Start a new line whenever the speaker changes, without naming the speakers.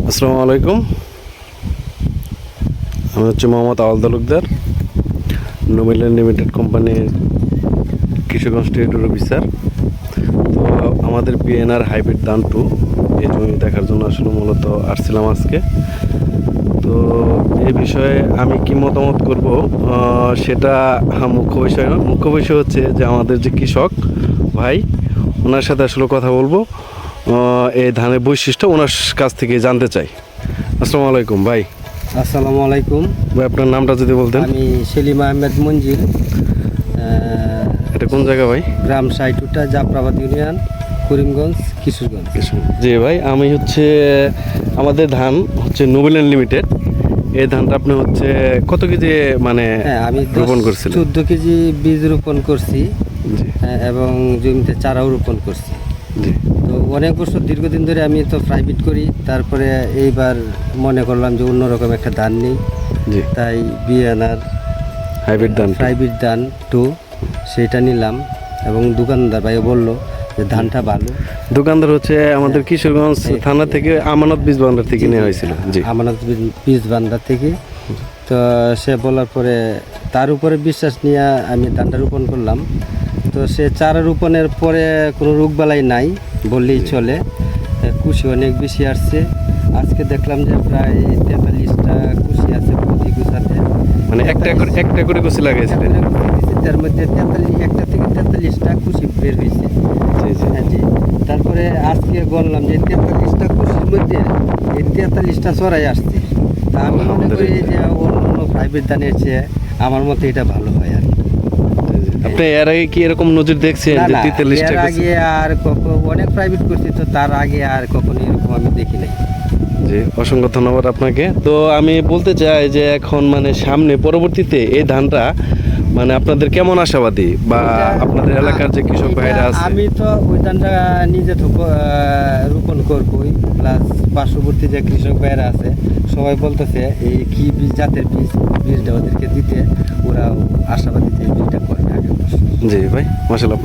আসসালামু আলাইকুম। আমি হচ্ছে মোহাম্মদ আওয়াল তালুকদার, নোবেল লিমিটেড কোম্পানির কিশোরগঞ্জ টেরিটরি অফিসার। তো আমাদের পিএনআর হাইব্রিড ধান 2 এই জমি দেখার জন্য আসলে মূলত আসছিলাম আজকে। তো এই বিষয়ে আমি কি মতামত করব সেটা মুখ্য বিষয় নয়। মুখ্য বিষয় হচ্ছে যে আমাদের যে কৃষক ভাই, ওনার সাথে আসলে কথা বলবো, এই ধানের বৈশিষ্ট্য ওনার কাছ থেকে জানতে চাই। আসসালামু আলাইকুম ভাই।
আসসালামু আলাইকুম
ভাই, আপনার নামটা যদি বলতেন।
আমি সেলিম আহমেদ মঞ্জিল,
এটা কোন জায়গা ভাই?
গ্রাম সাইটুটা জাফরাবাদ ইউনিয়ন, করিমগঞ্জ, কিশোরগঞ্জ।
জি ভাই, আমি হচ্ছে আমাদের ধান হচ্ছে নোবেল লিমিটেড। এই ধানটা আপনি হচ্ছে কত কেজি মানে
আমি
রোপণ করছিলেন?
14 কেজি বীজ রোপণ করছি।
জি
এবং জমিতে চারাও রোপণ করছি।
জি।
তো অনেক বছর দীর্ঘদিন ধরে আমি তো প্রাইভেট করি, তারপরে এইবার মনে করলাম যে অন্যরকম একটা ধান নেই,
জি।
তাই বিএনআর
হাইব্রিড ধান
প্রাইভেট ধান 2 সেটা নিলাম। এবং দোকানদার ভাই বলল যে ধানটা ভালো।
দোকানদার হচ্ছে আমাদের কিশোরগঞ্জ থানা থেকে আমানত বীজ ভান্ডার থেকে নেওয়া হয়েছিল। জি,
আমানত বীজ ভান্ডার থেকে। তো সে বলার পরে তার উপরে বিশ্বাস নিয়ে আমি ধানটা রোপণ করলাম। তো সে চারা রোপণের পরে কোনো রোগবালাই নাই বললেই চলে। কুশি অনেক বেশি আসছে। আজকে দেখলাম যে প্রায় 43টা কুশি আছে প্রতি কুচাতে।
মানে একটা করে কুচি লাগাইছিলেন?
তার মধ্যে 1টা থেকে 43টা কুশি বের হয়েছে।
জি জি।
হ্যাঁ জি। তারপরে আজকে বললাম যে 43টা কুশির মধ্যে এই 43টা চড়াই আসছে। তা আমি মনে করি যে অন্য প্রাইভেট ধানের চেয়ে আমার মতে এটা ভালো হয় আর কি।
আপনি এর আগে কি এরকম নজির দেখছেন যে 43টা?
এর আগে আর অনেক প্রাইভেট করছি, তো তার আগে আর কখনো এরকম আমি দেখি নাই।
জি, অসংখ্য ধন্যবাদ আপনাকে। তো আমি বলতে চাই যে এখন মানে সামনে পরবর্তীতে এই ধানটা মানে আপনাদের কেমন আশাবাদী, বা আপনাদের এলাকার যে কৃষক ভাইরা আছে?
আমি তো ওই ধানটা নিজে তো রোপণ করবই, প্লাস পার্শ্ববর্তী যে কৃষক ভাইরা আছে সবাই বলতেছে এই কি বীজ, জাতের বীজটা ওদেরকে দিতে, ওরা আশাবাদী যে বীজটা করবে আগে।
জি ভাই, মাশাআল্লাহ।